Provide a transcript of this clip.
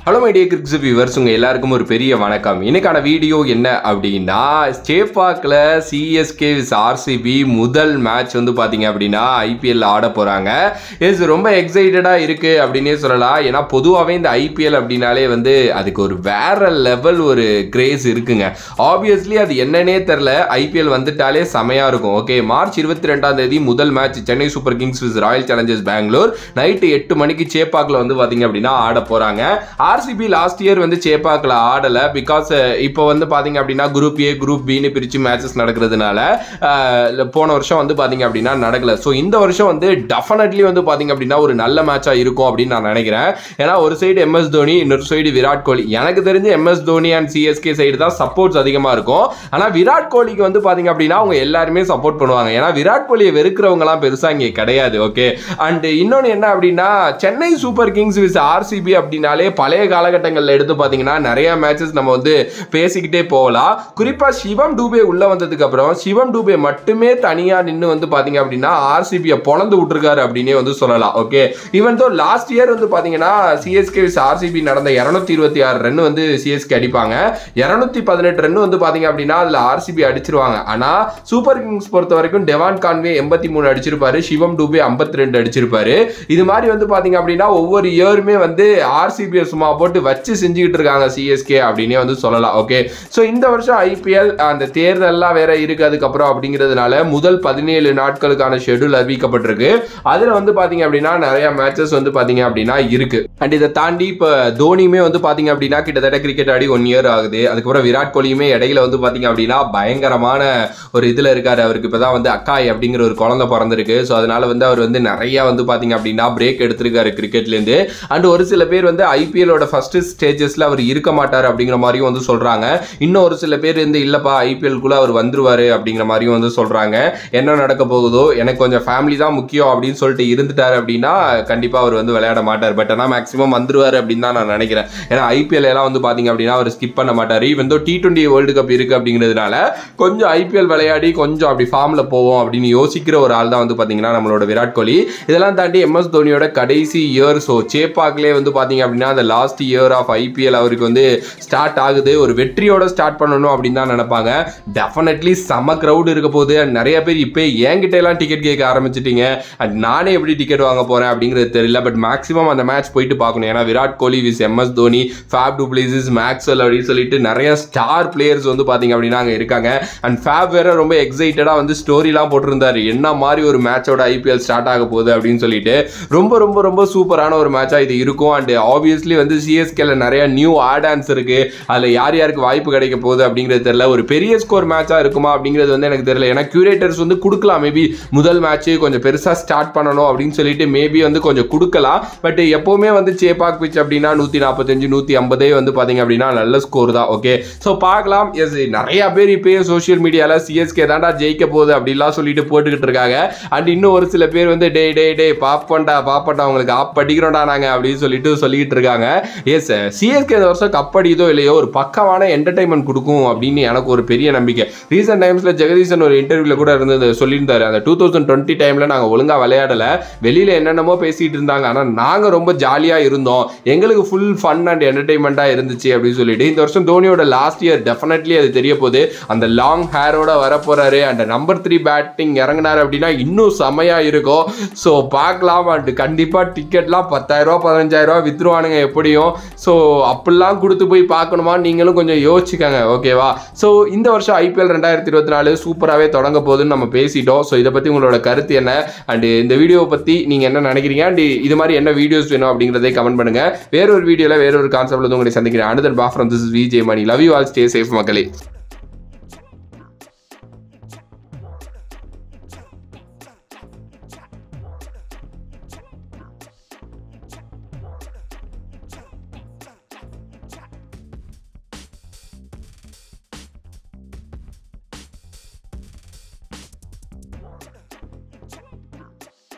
Hello my dear cricket viewers, உங்கள் எல்லாருக்கும் ஒரு பெரிய வணக்கம். இன்னைக்கான வீடியோ என்ன அப்படின்னா, சேப்பாக்கில் சிஎஸ்கே விஸ் ஆர்சிபி முதல் மேட்ச் வந்து பார்த்தீங்க அப்படின்னா ஐபிஎல் ஆட போகிறாங்க. ரொம்ப எக்ஸைட்டடாக இருக்குது அப்படின்னே சொல்லலாம். ஏன்னா பொதுவாகவே இந்த ஐபிஎல் அப்படின்னாலே வந்து அதுக்கு ஒரு வேற லெவல் ஒரு கிரேஸ் இருக்குங்க. ஆப்வியஸ்லி அது என்னன்னே தெரில, ஐபிஎல் வந்துட்டாலே செமையாக இருக்கும். ஓகே, மார்ச் 22 முதல் மேட்ச் சென்னை சூப்பர் கிங்ஸ் விஸ் ராயல் சேலஞ்சர்ஸ் பெங்களூர் நைட்டு 8 மணிக்கு சேப்பாக்கில் வந்து பார்த்தீங்க அப்படின்னா ஆட போகிறாங்க. ஆர்சிபி லாஸ்ட் இயர் வந்து சேப்பாக்கில் ஆடலை. பிகாஸ் இப்போ வந்து பார்த்தீங்க அப்படின்னா குரூப் ஏ குரூப் பின்னு பிரித்து மேட்சஸ் நடக்கிறதுனால போன வருஷம் வந்து பார்த்தீங்க அப்படின்னா நடக்கலை. ஸோ இந்த வருஷம் வந்து டெஃபினெட்லி வந்து பார்த்தீங்க அப்படின்னா ஒரு நல்ல மேட்சாக இருக்கும் அப்படின்னு நான் நினைக்கிறேன். ஏன்னா ஒரு சைடு எம்எஸ் தோனி, இன்னொரு சைடு விராட் கோலி. எனக்கு தெரிஞ்ச MS Dhoni and CSK side தான் சப்போர்ட்ஸ் அதிகமாக இருக்கும். ஆனால் விராட் கோலிக்கு வந்து பார்த்தீங்க அப்படின்னா அவங்க எல்லாருமே சப்போர்ட் பண்ணுவாங்க. ஏன்னா விராட் கோலியை வெறுக்கிறவங்கலாம் பெருசாக இங்கே கிடையாது. ஓகே, அண்ட் இன்னொன்று என்ன அப்படின்னா, சென்னை சூப்பர் கிங்ஸ் விஸ் ஆர்சிபி அப்படின்னாலே பழைய காலகட்டங்களில் எடுத்து பார்த்தீங்கன்னா நிறைய மேட்சஸ் நம்ம வந்து பேசிக்கிட்டே போகலாம். குறிப்பாக சிவம் டூபே உள்ள வந்ததுக்கு அப்புறம் சிவம் டூபே மட்டுமே தனியாக நின்று வந்து பார்த்தீங்க அப்படின்னா ஆர்சிபியை பொழந்து விட்டுருக்காரு அப்படின்னே வந்து சொல்லலாம். Okay, even though last year வந்து பார்த்தீங்கன்னா சிஎஸ்கே விஸ் ஆர்சிபி நடந்த 226 ரன் வந்து சிஎஸ்கே அடிப்பாங்க. 218 ரன் வந்து பார்த்தீங்க அப்படின்னா அதில் ஆர்சிபி அடிச்சிருவாங்க. ஆனால் சூப்பர் கிங்ஸ் பொறுத்த வரைக்கும் டெவான் கான்வே 83 அடிச்சிருப்பாரு, சிவம் டூபே 52 அடிச்சிருப்பாரு. இது மாதிரி வந்து பார்த்தீங்க அப்படின்னா ஒவ்வொரு இயருமே வந்து ஆர்சிபியை சும்மா போட்டு வச்சு செஞ்சுக்கிட்டு இருக்காங்க சிஎஸ்கே அப்படின்னே வந்து சொல்லலாம். ஓகே, ஸோ இந்த வருஷம் ஐபிஎல் அந்த தேர்தல்லாம் வேற இருக்கு அதுக்கப்புறம் அப்படிங்கிறதுனால முதல் 17 நாட்களுக்கான ஷெட்யூல் அறிவிக்கப்பட்டிருக்கு. அதில் வந்து பார்த்தீங்க அப்படின்னா நிறைய மேட்சஸ் வந்து பார்த்தீங்க அப்படின்னா இருக்கு. அண்ட் இதை தாண்டி இப்போ தோனியுமே வந்து பார்த்தீங்க அப்படின்னா கிட்டத்தட்ட கிரிக்கெட் ஆடி 1 இயர் ஆகுது. அதுக்கப்புறம் விராட் கோலியுமே இடையில வந்து பார்த்தீங்க அப்படின்னா பயங்கரமான ஒரு இதில் இருக்காரு. அவருக்கு இப்போ தான் வந்து அக்காய் அப்படிங்கிற ஒரு குழந்தை பிறந்திருக்கு. ஸோ அதனால வந்து அவர் வந்து நிறைய வந்து பார்த்தீங்க அப்படின்னா பிரேக் எடுத்திருக்காரு கிரிக்கெட்லேருந்து. அண்ட் ஒரு சில பேர் வந்து ஐபிஎலோட ஃபர்ஸ்ட் ஸ்டேஜஸ்ல அவர் இருக்க மாட்டார் அப்படிங்கிற மாதிரியும் வந்து சொல்றாங்க. இன்னும் ஒரு சில பேர் வந்து இல்லப்பா ஐபிஎல்குள்ள அவர் வந்துருவாரு அப்படிங்கிற மாதிரியும் வந்து சொல்றாங்க. என்ன நடக்க போகுதோ, எனக்கு கொஞ்சம் ஃபேமிலி தான் முக்கியம் அப்படின்னு சொல்லிட்டு இருந்துட்டாரு அப்படின்னா கண்டிப்பா அவர் வந்து விளையாட மாட்டார். பட் ஆனால் மேக்ஸிமம் வந்துருவாரு அப்படின்னு தான் நான் நினைக்கிறேன். ஏன்னா ஐபிஎல் எல்லாம் வந்து பாத்தீங்க அப்படின்னா அவர் ஸ்கிப் பண்ண மாட்டார். Even though T20 world cup இருக்கு அப்படிங்கிறதுனால கொஞ்சம் ஐபிஎல் விளையாடி கொஞ்சம் அப்படி ஃபார்ம்ல போவோம் அப்படின்னு யோசிக்கிற ஒரு ஆள் தான் வந்து பாத்தீங்கன்னா நம்மளோட விராட் கோலி. இதெல்லாம் தாண்டி எம்எஸ் தோனியோட கடைசி இயர். ஸோ சேப்பாக்லேயே வந்து பாத்தீங்க அப்படின்னா அந்த லாஸ்ட் இயர் ஆஃப் ஐபிஎல் அவருக்கு வந்து ஸ்டார்ட் ஆகுது. ஒரு வெற்றியோட ஸ்டார்ட் பண்ணணும் அப்படின்னு தான் நினைப்பாங்க. டெஃபினெட்லி செம்ம கிரௌட் இருக்க போகுது. நிறைய பேர் இப்போ என்கிட்ட எல்லாம் டிக்கெட் கேட்க ஆரம்பிச்சிட்டீங்க. அண்ட் நானே எப்படி டிக்கெட் வாங்க போறேன் அப்படிங்கிறது தெரியல. பட் மேக்ஸிமம் அந்த மேட்ச் போயிட்டு பார்க்கணும். ஏன்னா விராட் கோலி விஸ் எம்எஸ் தோனி, ஃபேப் டுப்ளேசிஸ், மேக்ஸ்வெல் அப்படின்னு சொல்லிட்டு நிறைய ஸ்டார் பிளேயர்ஸ் வந்து பாத்தீங்க அப்படின்னா அங்கே இருக்காங்க. அண்ட் ஃபேப் வேற ரொம்ப எக்ஸைட்டடா வந்து ஸ்டோரிலாம் போட்டிருந்தாரு, என்ன மாதிரி ஒரு மேட்சோட ஐபிஎல் ஸ்டார்ட் ஆக போகுது அப்படின்னு சொல்லிட்டு. ரொம்ப ரொம்ப ரொம்ப சூப்பரான ஒரு மேட்சா இது இருக்கும். அண்ட் ஆப்வியஸ்லி வந்து சிஎஸ்கேல நிறைய நியூ ஆடான்ஸ் இருக்கு. அதில் யார் யாருக்கு வாய்ப்பு கிடைக்க போகுது அப்படிங்கிறது தெரியல. ஒரு பெரிய ஸ்கோர் மேட்சா இருக்குமா அப்படிங்கிறது வந்து எனக்கு தெரியல. ஏன்னா கியூரேட்டர்ஸ் வந்து கொடுக்கலாம், மேபி முதல் மேட்ச் கொஞ்சம் பெருசா ஸ்டார்ட் பண்ணணும் அப்படின்னு சொல்லிட்டு மேபி வந்து கொஞ்சம் கொடுக்கலாம். பட் எப்பவுமே வந்து சேப்பாக் பிச் அப்படின்னா 145 150 வந்து பாத்தீங்க அப்படின்னா நல்ல ஸ்கோர் தான். ஓகே, ஸோ பார்க்கலாம். எஸ், நிறைய பேர் இப்பயே சோசியல் மீடியால சிஎஸ்கே தாண்டா ஜெயிக்க போகுது அப்படிலாம் சொல்லிட்டு போட்டுக்கிட்டு இருக்காங்க. அண்ட் இன்னும் ஒரு சில பேர் வந்து டே டே டே பாப்பண்டா உங்களுக்கு ஆப் படிக்கிறோம்டா நாங்க அப்படின்னு சொல்லிட்டு இருக்காங்க. எஸ், சிஎஸ்கே இந்த வருஷம் கப் அடிதோ இல்லையோ ஒரு பக்கமான என்டர்டைன்மெண்ட் கொடுக்கும் அப்படின்னு எனக்கு ஒரு பெரிய நம்பிக்கை. ரீசெண்ட் டைம்ஸ்ல ஜெகதீசன் ஒரு இன்டர்வியூல கூட இருந்து சொல்லியிருந்தாரு, அந்த 2020 டைம்ல நாங்க ஒழுங்கா விளையாடல, வெளியில என்னென்னமோ பேசிட்டு இருந்தாங்க, ஆனா நாங்க ரொம்ப ஜாலியா இருந்தோம், எங்களுக்கு ஃபுல் ஃபன் அண்ட் என்டர்டைன்மெண்டா இருந்துச்சு அப்படின்னு சொல்லிட்டு. இந்த வருஷம் தோனியோட லாஸ்ட் இயர் டெஃபினெட்லி அது தெரிய போகுது. அந்த லாங் ஹேரோட வர போறாரு அண்ட் நம்பர் 3 பேட்டிங் இறங்கினாரு அப்படின்னா இன்னும் செமையா இருக்கும். ஸோ பார்க்கலாம். அண்ட் கண்டிப்பா டிக்கெட்லாம் 10,000 15,000 வித்துருவானுங்க எப்படியும். ஸோ அப்படிலாம் கொடுத்து போய் பார்க்கணுமா நீங்களும் கொஞ்சம் யோசிச்சுக்கங்க. ஓகேவா? ஸோ இந்த வருஷம் ஐபிஎல் 2024 சூப்பராகவே தொடங்க போகுதுன்னு நம்ம பேசிட்டோம். ஸோ இதை பற்றி உங்களோட கருத்து என்ன, அண்ட் இந்த வீடியோவை பற்றி நீங்கள் என்ன நினைக்கிறீங்க, அண்ட் இது மாதிரி என்ன வீடியோஸ் வேணும் அப்படிங்கிறதே கமெண்ட் பண்ணுங்க. வேறொரு வீடியோவில் வேறொரு கான்செப்ட்ல உங்களை சந்திக்கிறேன். அனுதன் பா from this is Vijay Mani. Love you all, stay safe மக்களே.